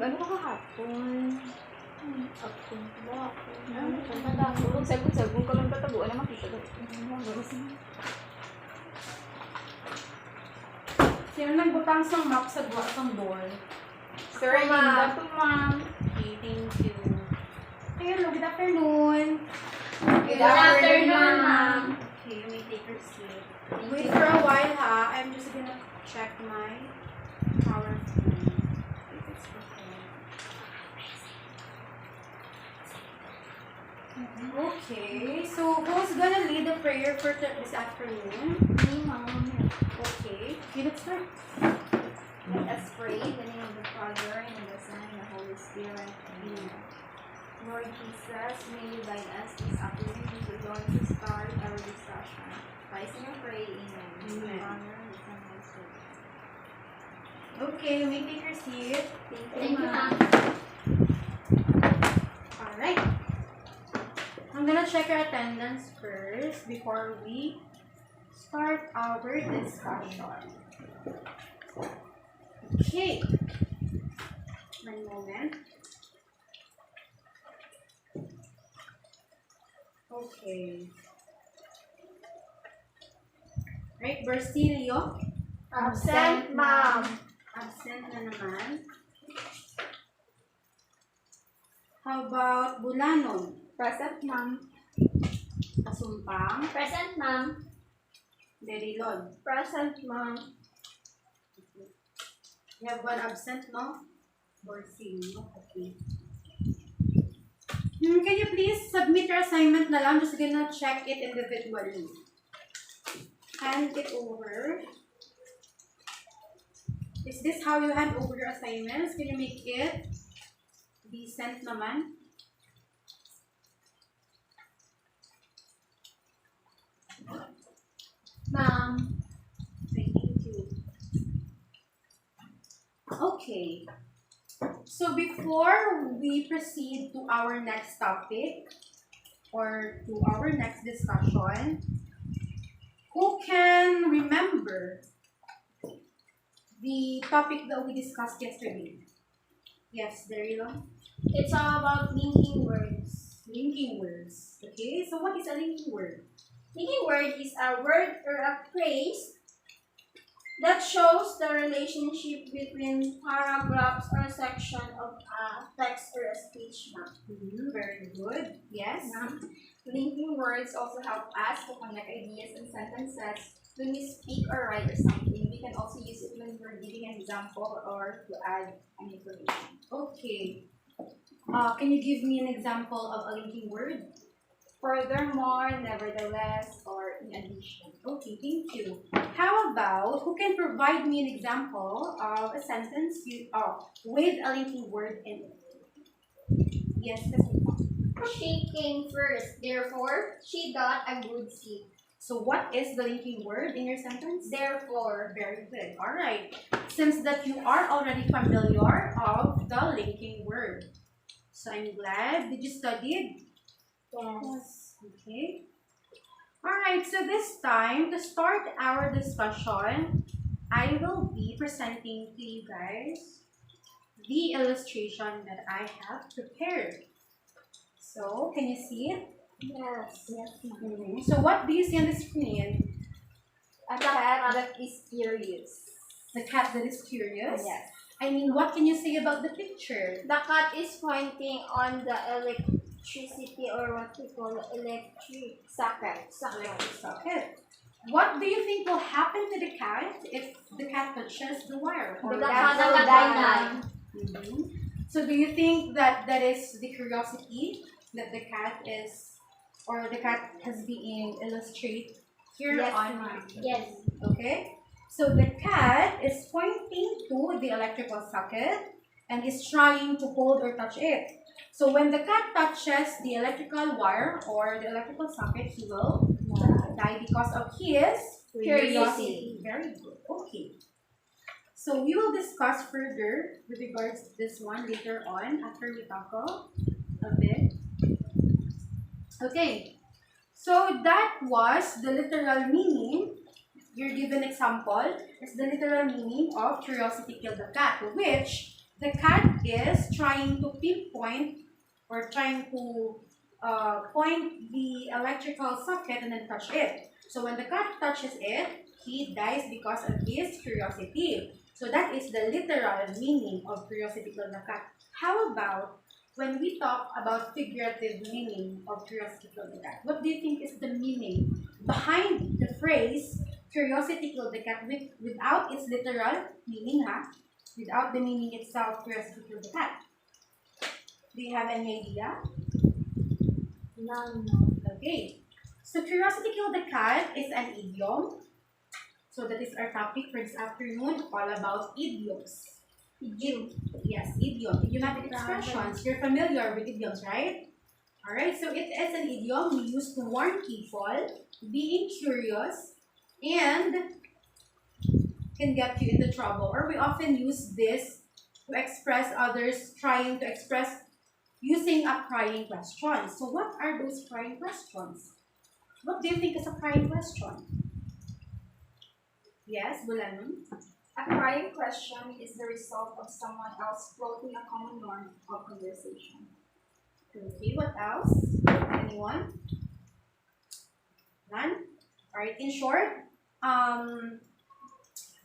Nag-ano ka kahapon? Ako ba? Ako. Sagong-sagong ka lang tatabuan na makita ko. Sino nagbutang sa map sa door? Sir, Erlinda po, ma'am. Okay, thank you. Hello, good afternoon. Good afternoon, ma'am. Okay, you may take your seat. Wait for a while ha. I'm just gonna check my PowerPoint. If it's okay. Okay, so who's gonna lead the prayer for this afternoon? Me, ma'am. Okay, let's start. Let us pray in the name of the Father, and of the Son, and the Holy Spirit. Amen. Lord Jesus, may you guide us this afternoon as we're going to start our discussion. Christ and pray, Amen. Amen. Honor, the Son, and the Spirit. Okay, you may take your seat. Thank you, ma'am. Alright. I'm gonna check your attendance first before we start our discussion. Okay. One moment. Okay. Right, Borcillo. Absent, ma'am. Absent na naman. How about Bulanon? Present, ma'am. Casumpang. Present, ma'am. Derilon. Present, ma'am. We have one absent, no? Borcillo. Okay. Can you please submit your assignment na lang? Just gonna check it individually. Hand it over. Is this how you hand over your assignments? Can you make it decent naman? Ma'am. Thank you. Okay. So before we proceed to our next topic or to our next discussion, who can remember the topic that we discussed yesterday? Yes, Derilon? It's all about linking words. Linking words. Okay, so what is a linking word? Linking word is a word or a phrase that shows the relationship between paragraphs or section of a text or a speech. Very good. Yes. Linking words also help us to connect ideas and sentences when we speak or write or something. We can also use it when we're giving an example or to add an information. Okay. Can you give me an example of a linking word? Furthermore, nevertheless, or in addition. Okay, thank you. How about, who can provide me an example of a sentence with a linking word in it? Yes, She came first, therefore, she got a good seat. so what is the linking word in your sentence? Therefore. Very good. All right. Since that you are already familiar of the linking word. So I'm glad. Did you study it? Yes. Okay. Alright, so this time, to start our discussion, I will be presenting to you guys the illustration that I have prepared. So, can you see it? Yes. So, what do you see on the screen? A cat that is curious. The cat that is curious? Yes. I mean, what can you say about the picture? The cat is pointing on the electricity or what we call electric socket. Socket. What do you think will happen to the cat if the cat touches the wire? The cat will die. So do you think that that is the curiosity that the cat is, or the cat has been illustrated here Yes, on? ma'am. Yes. Okay. So the cat is pointing to the electrical socket and is trying to hold or touch it. So when the cat touches the electrical wire or the electrical socket, he will die because of his curiosity. Very good. Okay. So we will discuss further with regards to this one later on after we tackle a bit. Okay. So that was the literal meaning. Your given example is the literal meaning of curiosity killed the cat, which the cat is trying to pinpoint or trying to point the electrical socket and then touch it. So when the cat touches it, he dies because of his curiosity. So that is the literal meaning of curiosity killed the cat. How about when we talk about figurative meaning of curiosity killed the cat? What do you think is the meaning behind the phrase curiosity killed the cat without its literal meaning, without the meaning itself, curiosity killed the cat? Do you have any idea? No. Okay. So curiosity killed the cat is an idiom. So that is our topic for this afternoon, all about idioms. Idiom. Yes, idiom. Idiomatic expressions. You're familiar with idioms, right? Alright, so it is an idiom we use to warn people being curious and can get you into trouble. Or we often use this to express others trying to express using a prying question. So what are those prying questions? What do you think is a prying question? Yes, Bulanon? A prying question is the result of someone else floating a common norm of conversation. Okay, what else? Anyone? None? Alright, in short,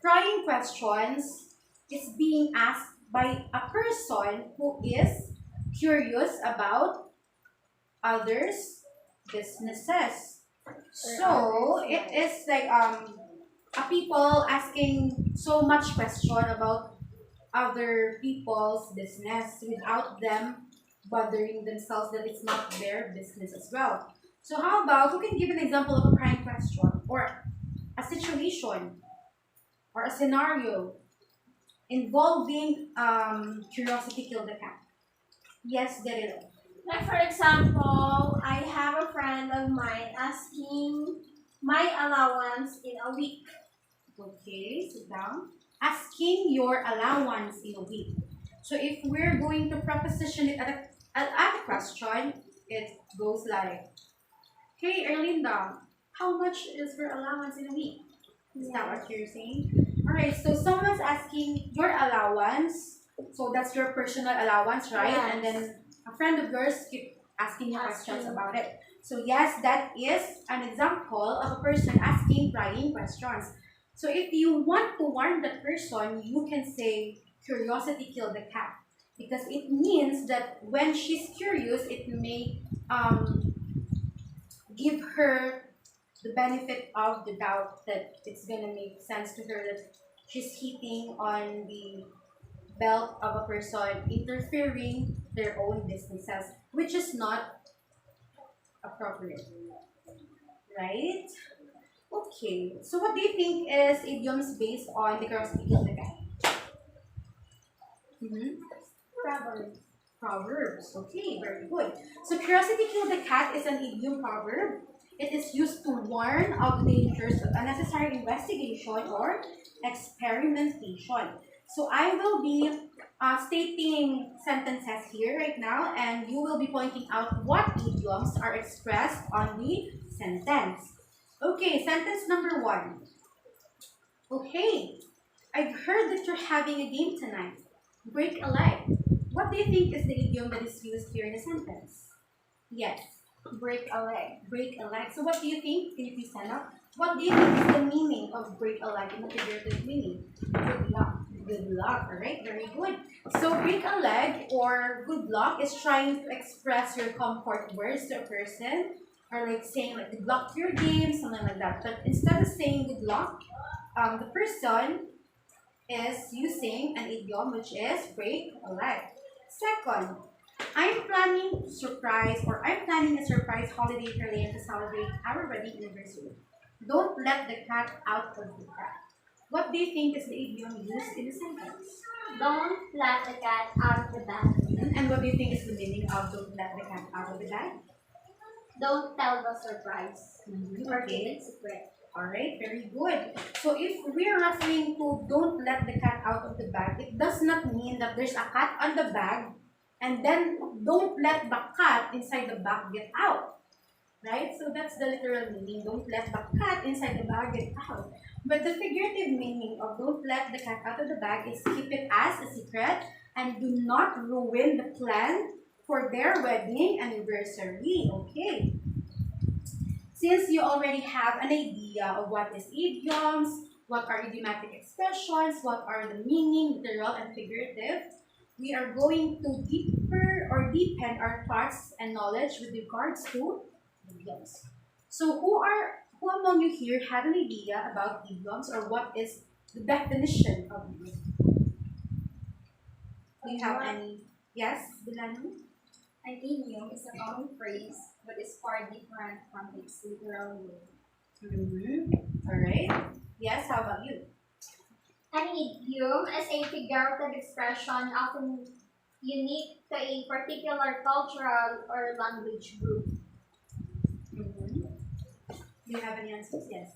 prying questions is being asked by a person who is curious about others' businesses. So it is like a people asking so much question about other people's business without them bothering themselves that it's not their business as well. So how about who can give an example of a prying question or a situation or a scenario involving curiosity killed the cat? Yes, Derilon. Like for example, I have a friend of mine asking my allowance in a week. Okay, sit down. Asking your allowance in a week. So if we're going to preposition it at a question, it goes like, hey Erlinda, how much is your allowance in a week? Is that what you're saying? Alright, so someone's asking your allowance. So that's your personal allowance, right? Yes. And then a friend of yours keep asking you questions about it. So yes, that is an example of a person asking prying questions. So if you want to warn the person, you can say curiosity killed the cat. Because it means that when she's curious, it may give her the benefit of the doubt that it's gonna make sense to her that she's hitting on the belt of a person interfering their own businesses, which is not appropriate. Right? Okay. So what do you think is idioms based on the curiosity killed the cat? Proverbs. Proverbs. Okay, very good. So curiosity killed the cat is an idiom proverb. It is used to warn of the dangers of unnecessary investigation or experimentation. So I will be stating sentences here right now, and you will be pointing out what idioms are expressed on the sentence. Okay, sentence number 1. Okay, I've heard that you're having a game tonight. Break a leg. What do you think is the idiom that is used here in the sentence? Yes. Break a leg. Break a leg. So what do you think? Can you please stand up? What do you think is the meaning of break a leg in the figurative meaning? Good luck. Good luck. Alright, very good. So break a leg or good luck is trying to express your comfort words to a person, or like saying like good luck to your game, something like that. But instead of saying good luck, the person is using an idiom which is break a leg. Second, I'm planning a surprise holiday for Leah to celebrate our wedding anniversary. Don't let the cat out of the bag. What do you think is the idiom used in the sentence? Don't let the cat out of the bag. And what do you think is the meaning of don't let the cat out of the bag? Don't tell the surprise. Or keep Okay. it secret. Alright, very good. So if we're referring to don't let the cat out of the bag, it does not mean that there's a cat on the bag and then don't let the cat inside the bag get out. Right? So that's the literal meaning. Don't let the cat inside the bag get out. But the figurative meaning of don't let the cat out of the bag is keep it as a secret and do not ruin the plan for their wedding anniversary. Okay. Since you already have an idea of what is idioms, what are idiomatic expressions, what are the meaning, literal and figurative, we are going to deepen our thoughts and knowledge with regards to idioms. So who among you here have an idea about idioms or what is the definition of idiom? Do you have any? Yes, Bulanon? An idiom is a common phrase, but is far different from its literal meaning. Alright. Yes, how about you? An idiom is a figurative expression often unique to a particular cultural or language group. Do you have any answers? Yes.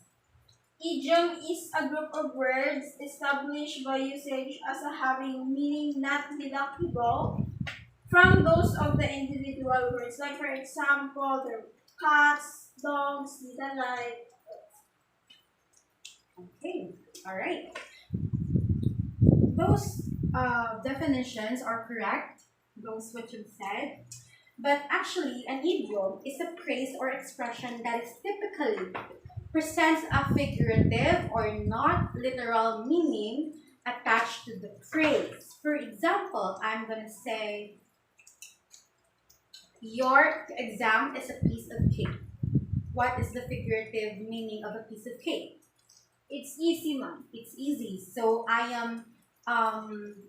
Idiom is a group of words established by usage as a having meaning not deductible from those of the individual words. Like for example, the cats, dogs, the like. Okay. Alright. Those definitions are correct. Those what you said. But actually, an idiom is a phrase or expression that is typically presents a figurative or not literal meaning attached to the phrase. For example, I'm going to say, your exam is a piece of cake. What is the figurative meaning of a piece of cake? It's easy, ma'am. It's easy. So I am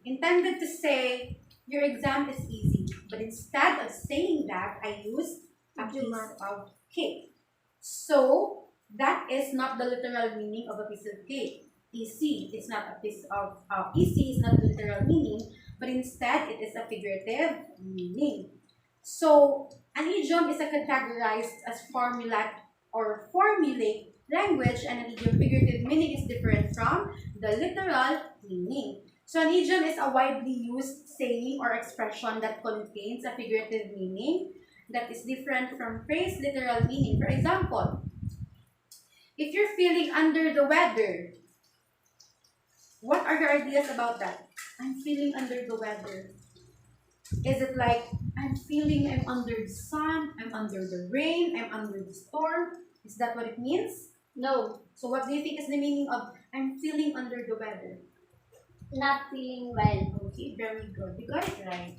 intended to say, your exam is easy. But instead of saying that, I use a piece of cake. So that is not the literal meaning of a piece of cake. Easy is not a piece of easy is not the literal meaning, but instead it is a figurative meaning. So an idiom is a categorized as formulaic language, and an idiom figurative meaning is different from the literal meaning. So an idiom is a widely used saying or expression that contains a figurative meaning that is different from phrase literal meaning. For example, if you're feeling under the weather, what are your ideas about that? I'm feeling under the weather. Is it like, I'm under the sun, I'm under the rain, I'm under the storm? Is that what it means? No, So what do you think is the meaning of I'm feeling under the weather? not feeling well. Okay, very good. You got it right.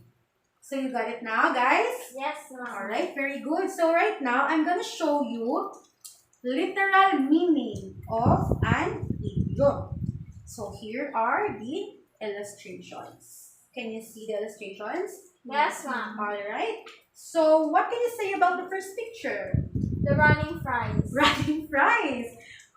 So you got it now, guys? Yes, ma'am. Alright, very good. So right now, I'm gonna show you literal meaning of an idiom. So here are the illustrations. Can you see the illustrations? Yes, ma'am. Alright. So what can you say about the first picture? The running fries. Running fries.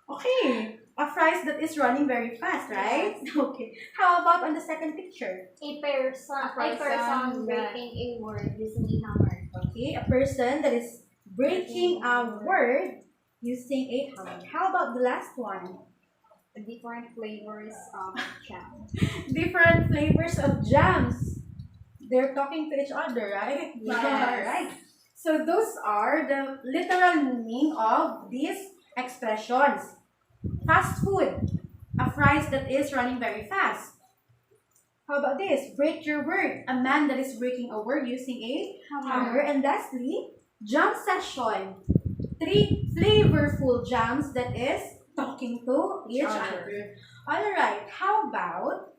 Okay. A fries that is running very fast, right? Okay. How about on the second picture? A person breaking a word using a hammer. Okay. A person that is breaking a word using a hammer. How about the last one? Different flavors of jam. Different flavors of jams. They're talking to each other, right? Yes. Right. So those are the literal meaning of these expressions. Fast food. A fries that is running very fast. How about this? Break your word. A man that is breaking a word using a hammer. And lastly, jam session. 3 flavorful jams that is talking to each other. Alright, how about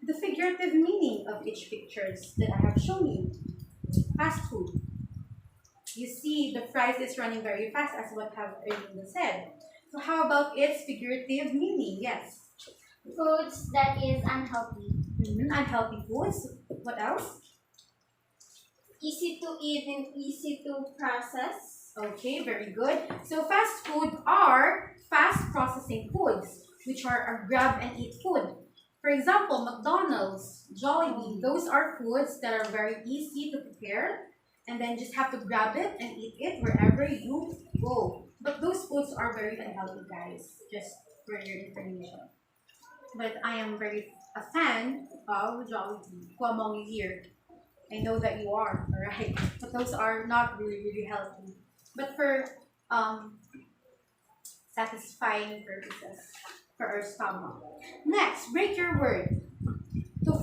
the figurative meaning of each pictures that I have shown you? Fast food. You see the fries is running very fast as what have Erlinda said. So how about its figurative meaning? Yes. Foods that is unhealthy. Unhealthy foods. What else? Easy to eat and easy to process. Okay, very good. So fast food are fast processing foods, which are a grab and eat food. For example, McDonald's, Jollibee, those are foods that are very easy to prepare, and then just have to grab it and eat it wherever you go. But those foods are very unhealthy, guys, just for your information. But I am very a fan of Jollibee. Who among you here? I know that you are, alright? But those are not really healthy. But for satisfying purposes for our stomach. Next, break your word.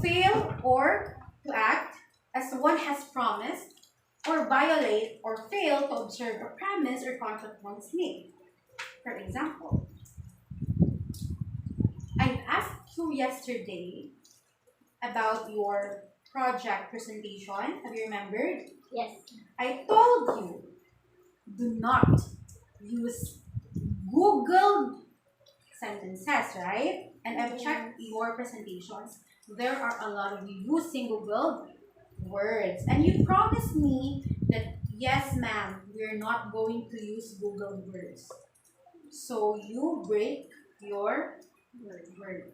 fail or to act as one has promised, or violate or fail to observe a promise or contract once made. For example, I asked you yesterday about your project presentation. Have you remembered? Yes. I told you, do not use Google sentences, right? And I've checked your presentations. There are a lot of you using Google words. And you promised me that, yes, ma'am, we're not going to use Google words. So you break your word.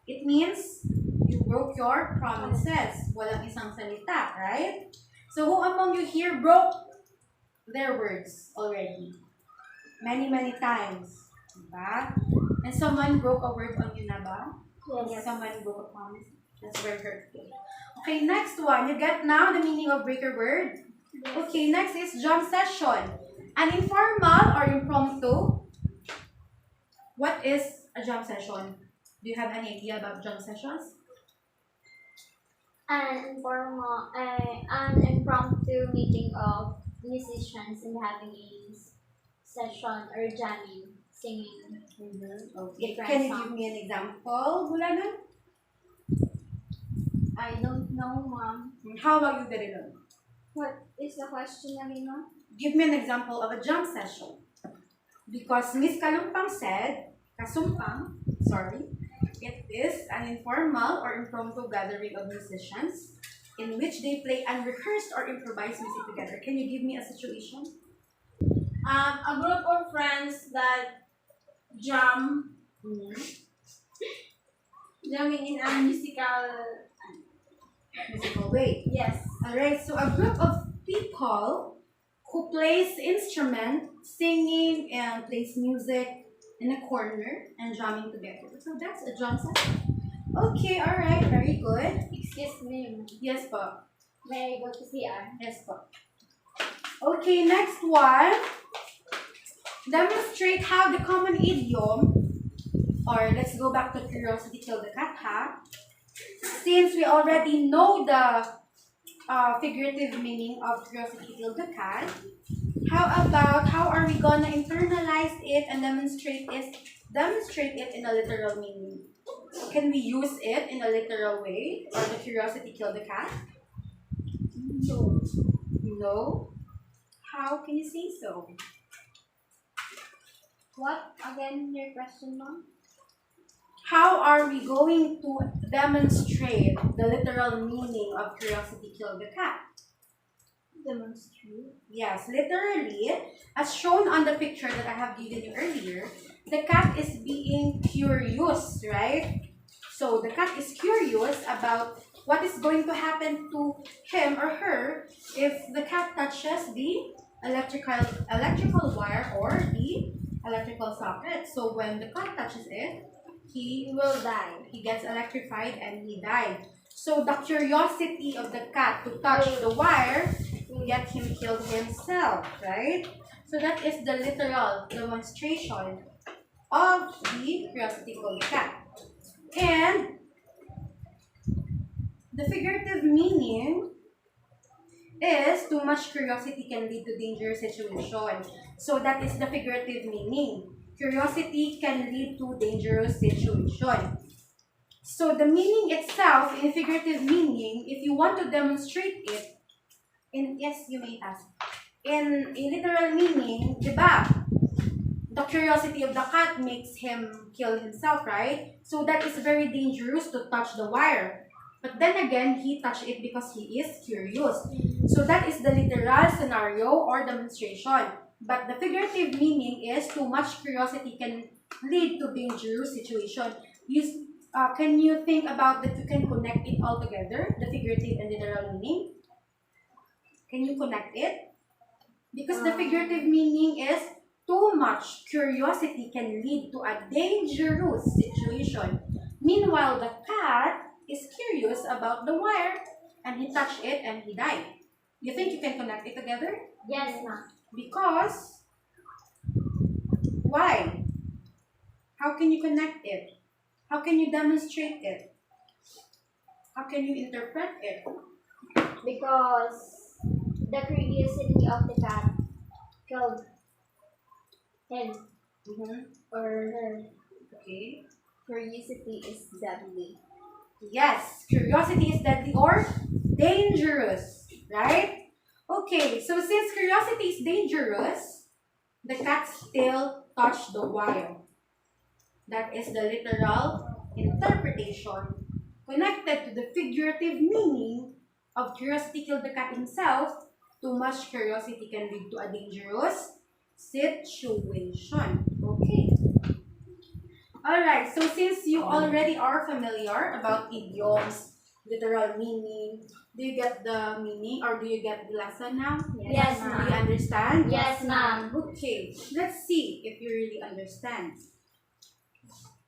It means you broke your promises. Walang isang salita, right? So who among you here broke their words already? Many times. Diba? And someone broke a word on you na ba? Yes. Someone broke a promise. That's very hurtful. Okay, next one. You get now the meaning of break your word? Okay, next is jam session. An informal or impromptu. What is a jam session? Do you have any idea about jam sessions? An impromptu meeting of musicians and having a session or jamming, singing. Okay. Different Can you songs. give me an example, Bulanon? I don't know, ma'am. How about you, Derilon? What is the question again, ma'am? Give me an example of a jam session. Because Miss Casumpang, it is an informal or impromptu gathering of musicians in which they play unrehearsed or improvised music together. Can you give me a situation? A group of friends that jam, jamming in a Musical way. yes. Alright, so a group of people who plays instrument, singing and plays music in a corner and jamming together. So that's a jam session. Okay, alright, very good. Excuse me. Yes, po. May I go to CR? Yes, po. Okay, next one. Demonstrate how the common idiom, or let's go back to curiosity kill the cat, ha? Since we already know the figurative meaning of curiosity kill the cat, how are we gonna internalize it and demonstrate it in a literal meaning? Can we use it in a literal way, or the curiosity kill the cat? No. No. How can you say so? What again your question, ma'am? How are we going to demonstrate the literal meaning of curiosity killed the cat? Demonstrate. Yes, literally, as shown on the picture that I have given you earlier, the cat is being curious, right? So the cat is curious about what is going to happen to him or her if the cat touches the electrical wire or the electrical socket. So when the cat touches it, he will die. He gets electrified and he died. So the curiosity of the cat to touch the wire will get him killed himself, right? So that is the literal demonstration of the curiosity of the cat. And the figurative meaning is too much curiosity can lead to dangerous situation. So that is the figurative meaning. Curiosity can lead to dangerous situation. So the meaning itself, in figurative meaning, if you want to demonstrate it, yes, you may ask. In a literal meaning, diba? The curiosity of the cat makes him kill himself, right? So that is very dangerous to touch the wire. But then again, he touched it because he is curious. So that is the literal scenario or demonstration. But the figurative meaning is too much curiosity can lead to dangerous situation. Can you think about that you can connect it all together, the figurative and literal meaning? Can you connect it? Because the figurative meaning is too much curiosity can lead to a dangerous situation. Meanwhile, the cat is curious about the wire and he touched it and he died. You think you can connect it together? Yes, ma'am. Because, why? How can you connect it? How can you demonstrate it? How can you interpret it? Because the curiosity of the cat killed him or her. Okay. Curiosity is deadly. Yes, curiosity is deadly or dangerous, right? Okay, so since curiosity is dangerous, the cat still touched the wire. That is the literal interpretation connected to the figurative meaning of curiosity killed the cat himself. Too much curiosity can lead to a dangerous situation. Okay. Alright, so since you already are familiar about idioms, literal meaning, do you get the meaning or do you get the lesson now? Yes, Do you ma'am. understand? Yes, ma'am. Okay, let's see if you really understand.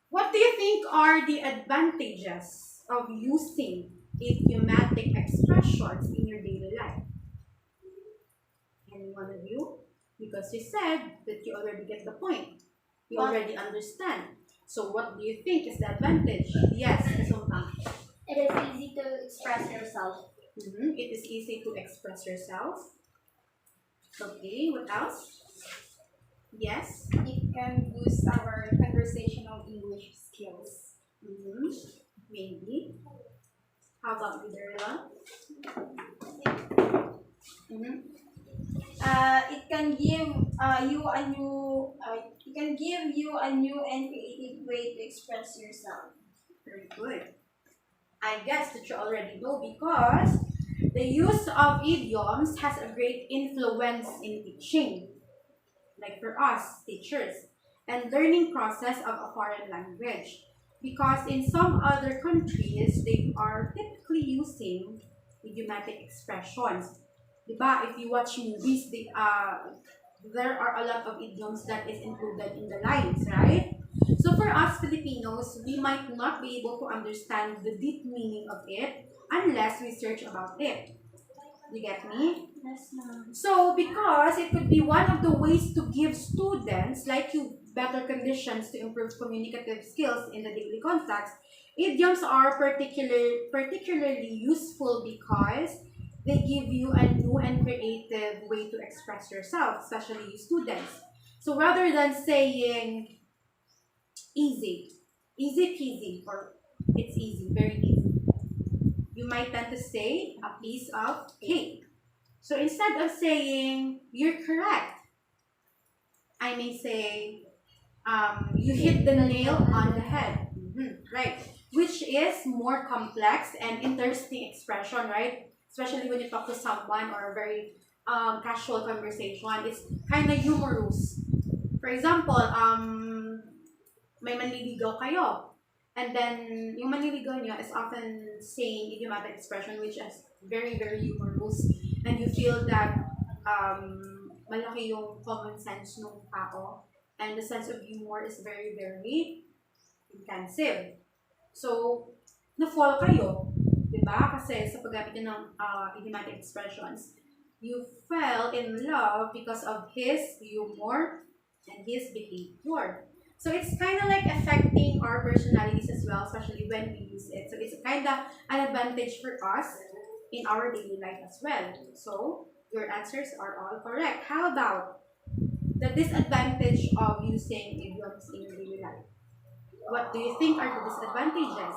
What do you think are the advantages of using idiomatic expressions in your daily life? Any one of you? Because you said that you already get the point. You already understand. So what do you think is the advantage? Yes, Kasumpang. It is easy to express yourself. It is easy to express yourself. Okay, what else? Yes. It can boost our conversational English skills. Maybe. How about you, Derilon? It can give you a new and creative way to express yourself. Very good. I guess that you already know because the use of idioms has a great influence in teaching. Like for us, teachers, and learning process of a foreign language. Because in some other countries, they are typically using idiomatic expressions. Diba? If you watch movies, there are a lot of idioms that is included in the lines, right? So for us Filipinos, we might not be able to understand the deep meaning of it unless we search about it. You get me? Yes, ma'am. So, because it could be one of the ways to give students like you better conditions to improve communicative skills in the daily context, idioms are particularly useful because they give you a new and creative way to express yourself, especially you students. So, rather than saying easy peasy, or it's easy, very easy, you might tend to say a piece of cake. So instead of saying you're correct, I may say you hit the nail on the head. Right, which is more complex and interesting expression, right? Especially when you talk to someone or a very casual conversation, it's kind of humorous. For example, may manliligaw kayo. And then, yung manliligaw niyo is often saying idiomatic expression which is very, very humorous. And you feel that malaki yung common sense ng tao. And the sense of humor is very, very intensive. So, na-fall kayo. Diba? Kasi sa paggamit niya ng idiomatic expressions, you fell in love because of his humor and his behavior. So it's kind of like affecting our personalities as well, especially when we use it. So it's kind of an advantage for us in our daily life as well. So your answers are all correct. How about the disadvantage of using idioms in your daily life? What do you think are the disadvantages?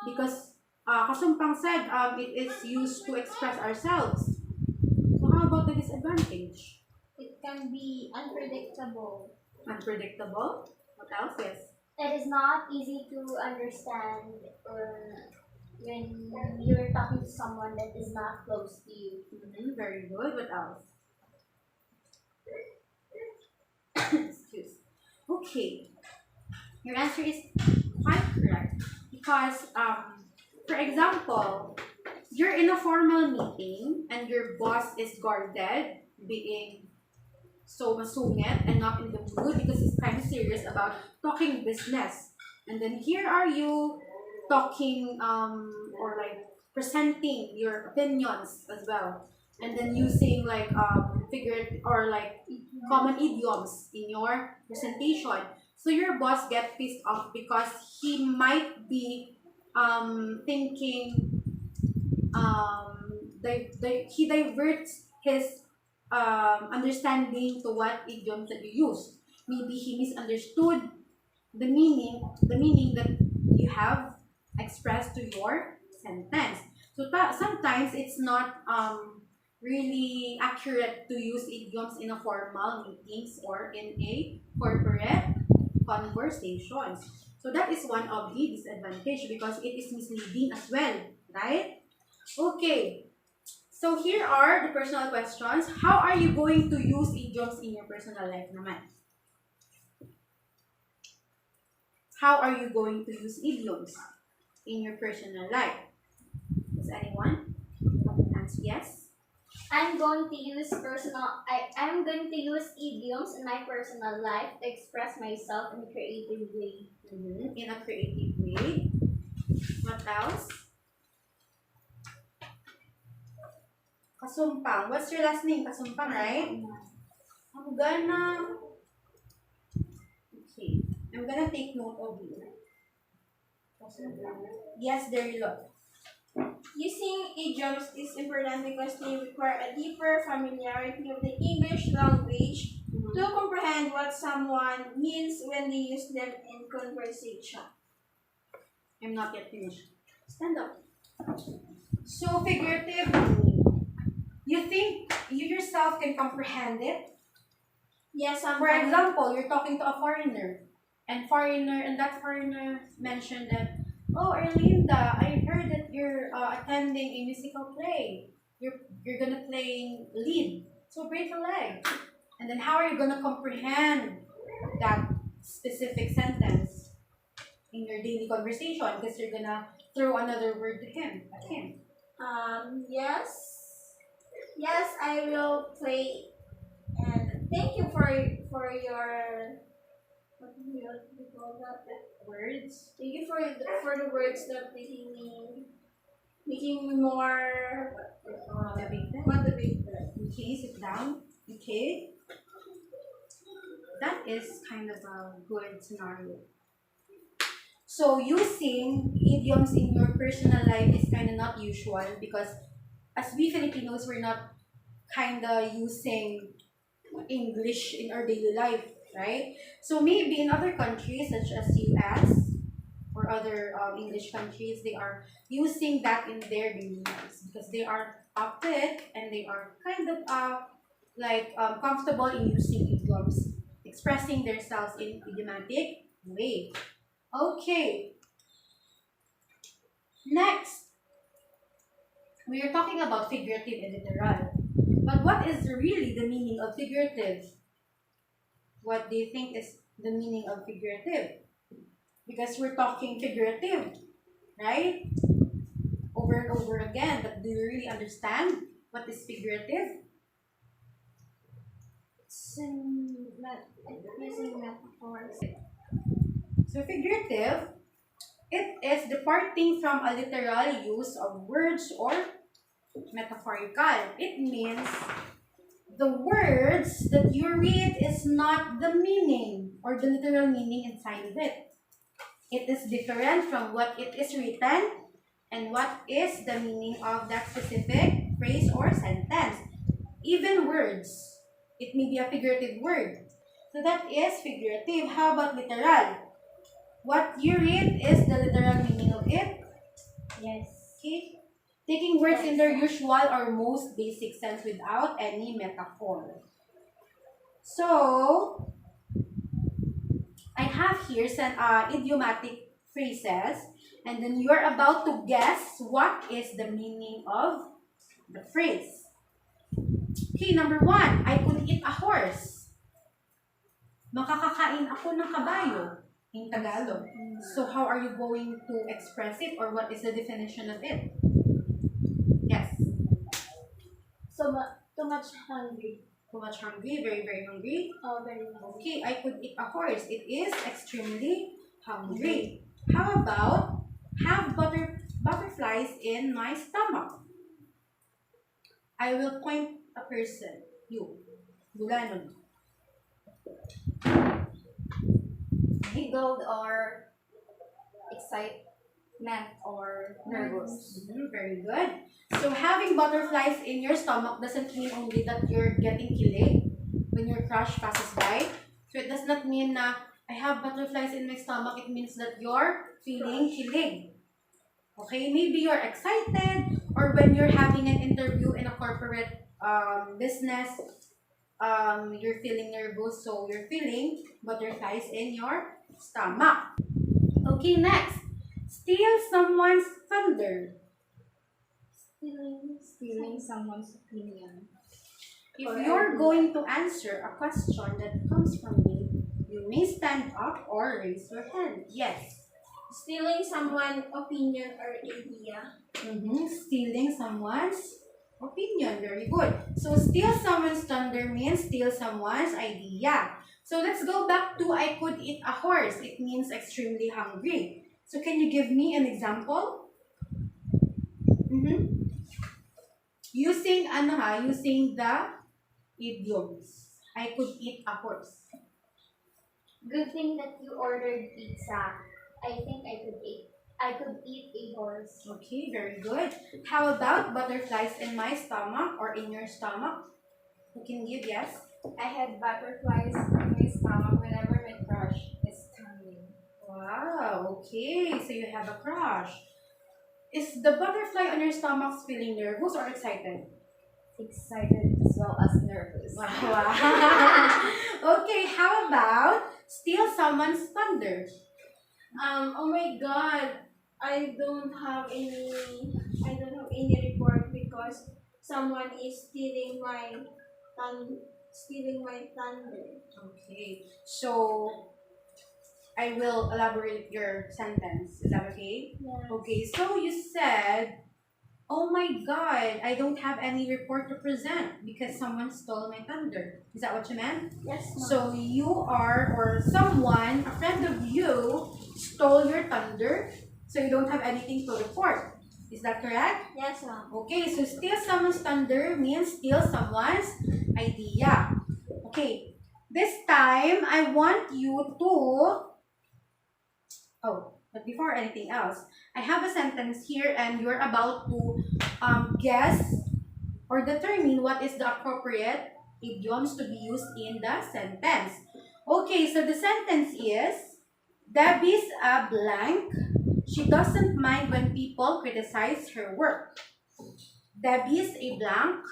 Because Kasumpang said it is used to express ourselves. So how about the disadvantage? It can be unpredictable. Unpredictable? What else is? It is not easy to understand or when you're talking to someone that is not close to you. Very good. What else? Excuse. Okay. Your answer is quite correct. Because, for example, you're in a formal meeting and your boss is guarded, being so masungit and not in the mood because he's kind of serious about talking business. And then here are you talking or like presenting your opinions as well. And then using like figurative or like common idioms in your presentation. So your boss gets pissed off because he might be thinking, he diverts his understanding to what idioms that you use. Maybe he misunderstood the meaning that you have expressed to your sentence. So sometimes it's not really accurate to use idioms in a formal meetings or in a corporate conversations. So that is one of the disadvantage because it is misleading as well, right? Okay. So here are the personal questions. How are you going to use idioms in your personal life naman? How are you going to use idioms in your personal life? Does anyone want to answer yes? I'm going to use idioms in my personal life to express myself in a creative way. In a creative way. What else? Casumpang. What's your last name? Casumpang, right? I'm gonna take note of you. Yes, Derilon. Using idioms is important because they require a deeper familiarity of the English language to comprehend what someone means when they use them in conversation. I'm not yet finished. Stand up. So, figurative meaning. You think you yourself can comprehend it? Yes, For example, you're talking to a foreigner, and that foreigner mentioned that, oh, Erlinda, I heard that you're attending a musical play. You're gonna play lead. So break a leg. And then how are you gonna comprehend that specific sentence in your daily conversation? Because you're gonna throw another word to him at him. Yes, I will play. And thank you for your what do you call that? Words. Thank you for the words that making me more motivated. Okay, sit down. Okay. That is kind of a good scenario. So using idioms in your personal life is kind of not usual because as we Filipinos, we're not kind of using English in our daily life, right? So maybe in other countries such as US or other English countries, they are using that in their daily lives because they are up to it and they are kind of comfortable in using idioms, expressing themselves in idiomatic way. Okay. Next, we are talking about figurative and literal. But what is really the meaning of figurative? What do you think is the meaning of figurative? Because we're talking figurative, right? Over and over again. But do you really understand what is figurative? It's using metaphors. So figurative, it is departing from a literal use of words or metaphorical. It means the words that you read is not the meaning or the literal meaning inside of it. It is different from what it is written and what is the meaning of that specific phrase or sentence. Even words, it may be a figurative word. So that is figurative. How about literal? What you read is the literal meaning of it. Yes. Okay. Taking words in their usual or most basic sense without any metaphor. So, I have here some idiomatic phrases, and then you are about to guess what is the meaning of the phrase. Okay, number 1, I could eat a horse. Makakakain ako ng kabayo in Tagalog. So, how are you going to express it or what is the definition of it? Yes. So too much hungry. Too much hungry, very, very hungry. Oh, very hungry. Okay, I could eat a horse. It is extremely hungry. How about have butterflies in my stomach? I will point a person. You. Bulanon. Giggled or excited. mad or nervous. Very good. So having butterflies in your stomach doesn't mean only that you're getting kilig when your crush passes by. So it does not mean na I have butterflies in my stomach. It means that you're feeling kilig. Okay, maybe you're excited, or when you're having an interview in a corporate business, you're feeling nervous, so you're feeling butterflies in your stomach. Okay, next. Steal someone's thunder. Stealing someone's opinion. If you're going to answer a question that comes from me, you may stand up or raise your hand. Yes. Stealing someone's opinion or idea. Stealing someone's opinion. Very good. So, steal someone's thunder means steal someone's idea. So, let's go back to I could eat a horse. It means extremely hungry. So, can you give me an example? Using the idioms. I could eat a horse. Good thing that you ordered pizza. I think I could eat a horse. Okay, very good. How about butterflies in my stomach or in your stomach? Who can give yes? I had butterflies in my stomach whenever my crush is coming. Wow, okay. So you have a crush. Is the butterfly on your stomach feeling nervous or excited? Excited as well as nervous. Wow. Okay, how about steal someone's thunder? Oh my god, I don't have any report because someone is stealing my thunder. Okay, so I will elaborate your sentence. Is that okay? Yeah. Okay, so you said, oh my god, I don't have any report to present because someone stole my thunder. Is that what you meant? Yes, ma'am. So you are, or someone, a friend of you, stole your thunder, so you don't have anything to report. Is that correct? Yes, ma'am. Okay, so steal someone's thunder means steal someone's idea. Okay, this time I want you to... Oh, but before anything else, I have a sentence here and you're about to guess or determine what is the appropriate idioms to be used in the sentence. Okay, so the sentence is, Debbie's a blank. She doesn't mind when people criticize her work. Debbie's a blank.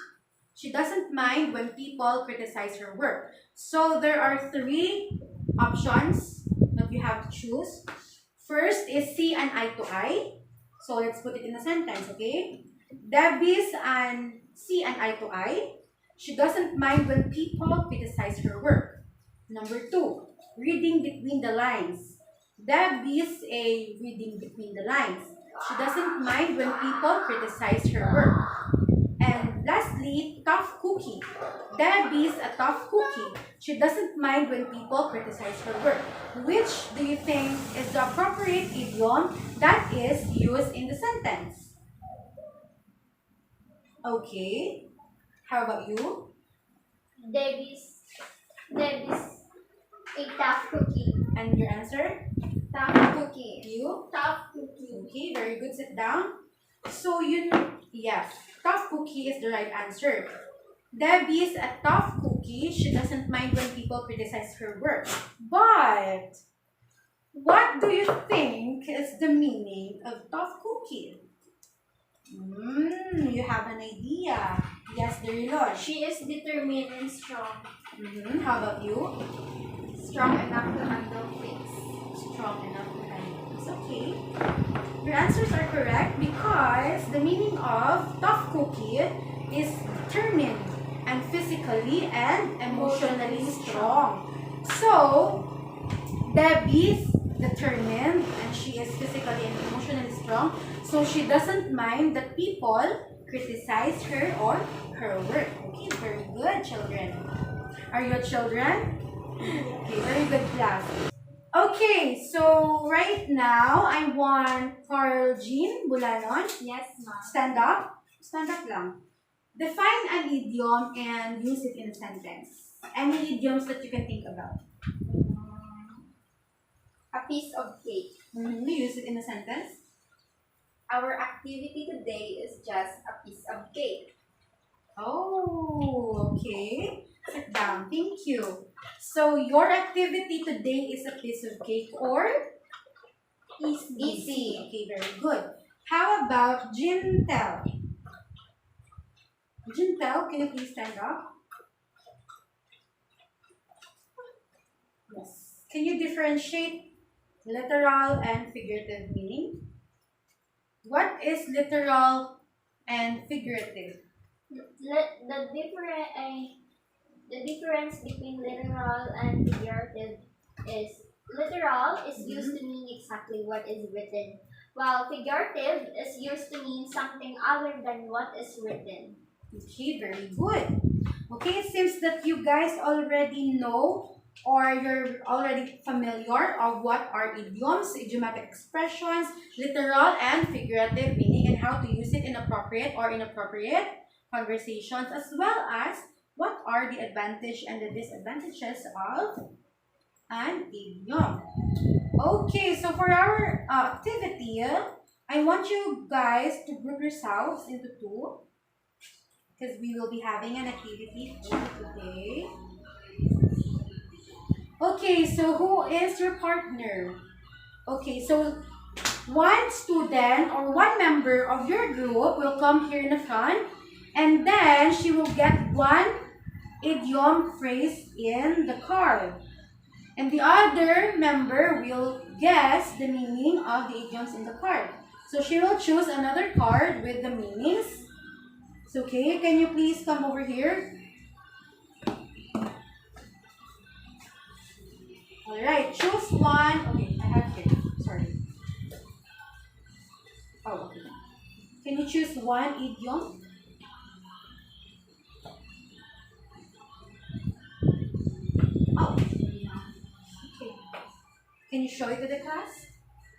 She doesn't mind when people criticize her work. So there are three options that you have to choose. First is see an eye to eye. So let's put it in a sentence, okay? Debbie's and see an eye to eye. She doesn't mind when people criticize her work. Number two, reading between the lines. Debbie's a reading between the lines. She doesn't mind when people criticize her work. And lastly, tough cookie. Debbie's a tough cookie. She doesn't mind when people criticize her work. Which do you think is the appropriate idiom that is used in the sentence? Okay. How about you? Debbie's a tough cookie. And your answer? Tough cookie. You? Tough cookie. Okay, very good. Sit down. So yes, tough cookie is the right answer. Debbie's a tough cookie. She doesn't mind when people criticize her work. But what do you think is the meaning of tough cookie? You have an idea. Yes, Derilon. She is determined and strong. How about you? Strong enough to handle things. Strong enough to handle this. Okay. Your answers are correct because the meaning of tough cookie is determined and physically and emotionally strong. So, Debbie's determined and she is physically and emotionally strong. So, she doesn't mind that people criticize her or her work. Okay, very good, children. Are you children? Okay, very good class. Okay, so right now, I want Carl Jean Bulanon. Yes, ma'am. Stand up. Stand up lang. Define an idiom and use it in a sentence. Any idioms that you can think about. A piece of cake. Use it in a sentence. Our activity today is just a piece of cake. Oh, okay. Sit down. Thank you. So your activity today is a piece of cake or easy. Okay, very good. How about Jynteel? Jynteel, can you please stand up? Yes. Can you differentiate literal and figurative meaning? What is literal and figurative? The difference between literal and figurative is literal is used to mean exactly what is written, while figurative is used to mean something other than what is written. Okay, very good. Okay, it seems that you guys already know or you're already familiar of what are idioms, idiomatic expressions, literal and figurative meaning, and how to use it in appropriate or inappropriate conversations, as well as what are the advantage and the disadvantages of an idiom. Okay, so for our activity, I want you guys to group yourselves into two because we will be having an activity for today. Okay, so who is your partner? Okay, so one student or one member of your group will come here in the front and then she will get one idiom phrase in the card. And the other member will guess the meaning of the idioms in the card. So she will choose another card with the meanings. It's okay. Can you please come over here? Alright, choose one. Okay, I have here. Sorry. Oh, okay. Can you choose one idiom? Oh, okay. Can you show it to the class?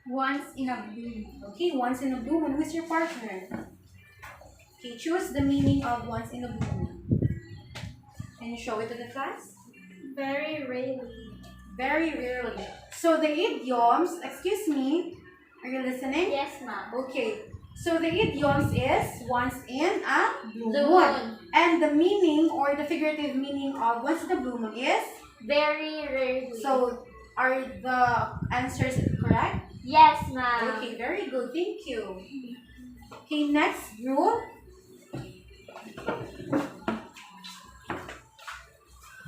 Once in a blue. Okay, once in a blue moon. Who is your partner? Okay, choose the meaning of once in a blue moon. Can you show it to the class? Very rarely. Very rarely. So the idioms, excuse me, are you listening? Yes, ma'am. Okay. So the idioms is once in a blue The moon. moon. And the meaning or the figurative meaning of once in a blue moon is? Very rarely. So are the answers correct? Yes, ma'am. Okay, very good. Thank you. Okay, next group.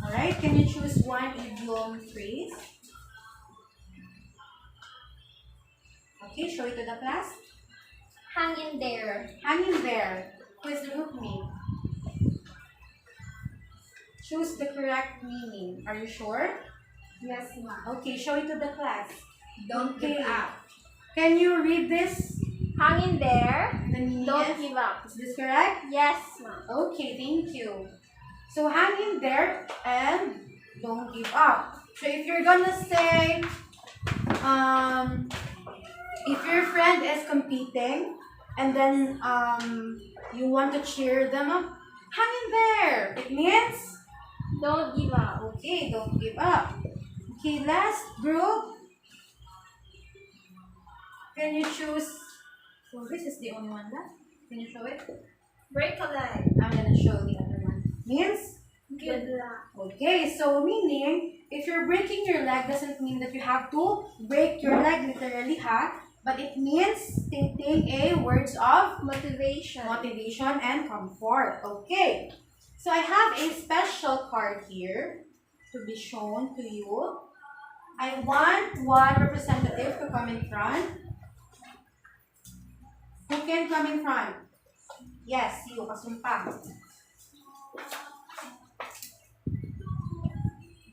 Alright, can you choose one idiom phrase? Okay, show it to the class. Hang in there. Hang in there. Who is the group name? Choose the correct meaning. Are you sure? Yes, ma'am. Okay, show it to the class. Don't give up. Can you read this? Hang in there. The meaning Don't is? give up. Is this correct? Yes, ma'am. Okay, thank you. So hang in there and don't give up. So if you're gonna say, if your friend is competing and then you want to cheer them up, hang in there. It means Don't give up. okay, don't give up. Okay, last group. Can you choose? So this is the only one left. Can you show it? Break a leg. I'm gonna show the other one. Means? Good luck. Okay, so meaning, if you're breaking your leg doesn't mean that you have to break your leg literally, but it means stating a words of Motivation. motivation and comfort. Okay, so I have a special card here to be shown to you. I want one representative to come in front. Who can come in front? Yes, you, Casumpang.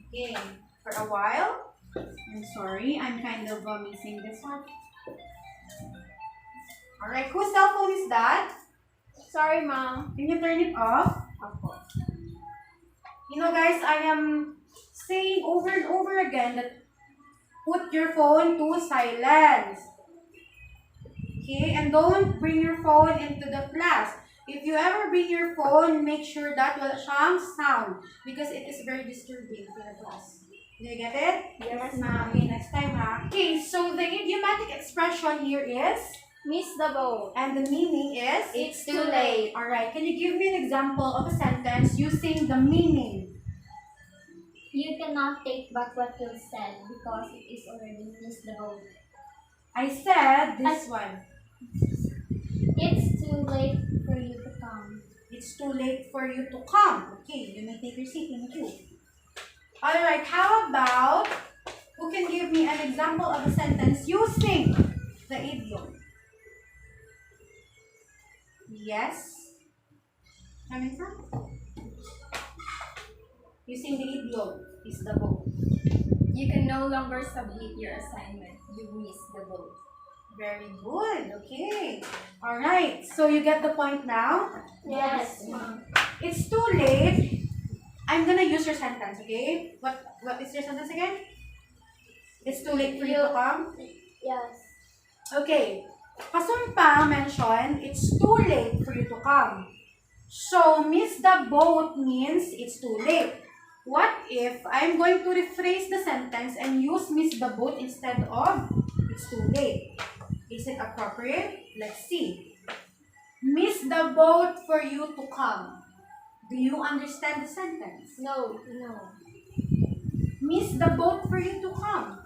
Okay, for a while. I'm sorry, I'm kind of missing this one. Alright, whose cell phone is that? Sorry, mom. Can you turn it off? Of course. You know guys, I am saying over and over again that put your phone to silence. Okay, and don't bring your phone into the class. If you ever bring your phone, make sure that wala siyang sound because it is very disturbing to the class. Do you get it? Yes, ma'am. Okay, next time ha. Okay, so the idiomatic expression here is Miss the boat. And the meaning is? It's too late. Alright, can you give me an example of a sentence using the meaning? You cannot take back what you said because it is already missed the boat. I said this one. It's too late for you to come. It's too late for you to come. Okay, you may take your seat. Thank you. Alright, how about, who can give me an example of a sentence using the idiom? Yes? Coming from? Using the idiom is the boat. You can no longer submit your assignment. You missed the boat. Very good. Okay. Alright, so you get the point now? Yes, ma'am. It's too late. I'm gonna use your sentence, okay? What is your sentence again? It's too late for you to come? Yes. Okay. Casumpang mentioned it's too late for you to come. So, miss the boat means it's too late. What if I'm going to rephrase the sentence and use miss the boat instead of it's too late? Is it appropriate? Let's see. Miss the boat for you to come. Do you understand the sentence? No. Miss the boat for you to come.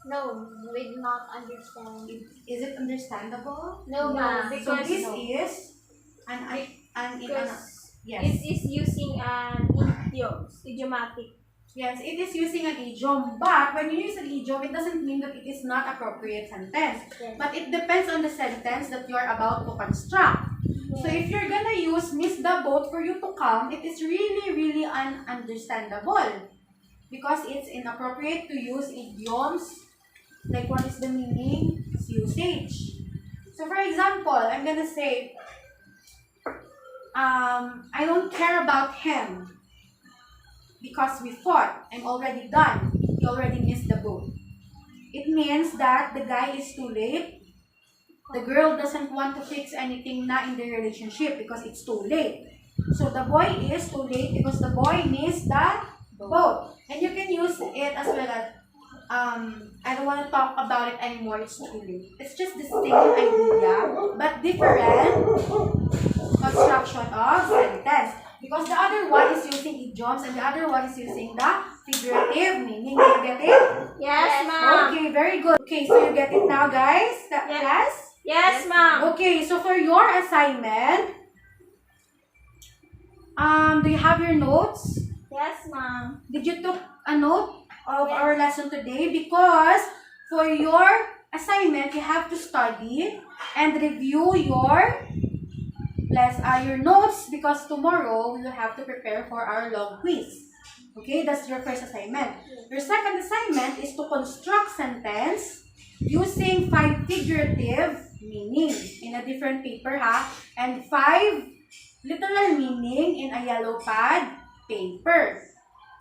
No, we do not understand. Is it understandable? No, ma'am. So Because this no. is yes. It is using an idiomatic. Yes, it is using an idiom, but when you use an idiom, it doesn't mean that it is not appropriate sentence. Yes. But it depends on the sentence that you are about to construct. So if you're gonna use miss the boat for you to come, it is really ununderstandable because it's inappropriate to use idioms. Like, what is the meaning? It's usage. So for example, I'm gonna say, I don't care about him because we fought. I'm already done. He already missed the boat. It means that the guy is too late. The girl doesn't want to fix anything na in the relationship because it's too late. So the boy is too late because the boy missed the boat. And you can use it as well as, I don't want to talk about it anymore, it's too late. It's just the same idea, but different construction of sentence. Because the other one is using idioms and the other one is using the figurative meaning. Do you get it? Yes, ma'am. Okay, very good. Okay, so you get it now, guys? Yes? Yes, ma'am. Okay, so for your assignment, do you have your notes? Yes, ma'am. Did you took a note of our lesson today? Because for your assignment, you have to study and review your notes because tomorrow we will have to prepare for our long quiz. Okay, that's your first assignment. Your second assignment is to construct sentence using 5 figurative meaning in a different paper, and 5 literal meaning in a yellow pad paper.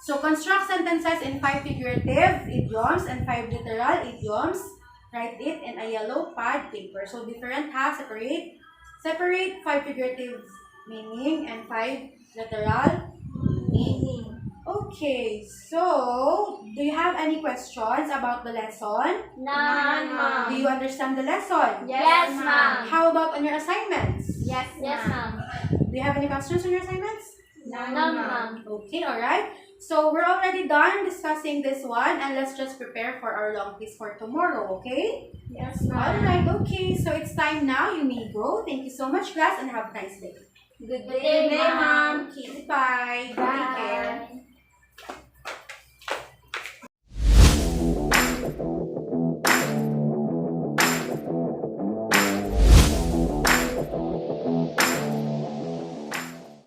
So construct sentences in 5 figurative idioms and 5 literal idioms. Write it in a yellow pad paper. So different separate 5 figurative meaning and 5 literal meaning. Okay, so do you have any questions about the lesson? None, ma'am. Do you understand the lesson? Yes, ma'am. How about on your assignments? Yes, ma'am. Do you have any questions on your assignments? None, ma'am. Okay, alright. So we're already done discussing this one and let's just prepare for our long quiz for tomorrow, okay? Yes, ma'am. Alright, okay. So it's time now. You may go. Thank you so much, class, and have a nice day. Good day, ma'am. Okay, bye. Take care. Bye.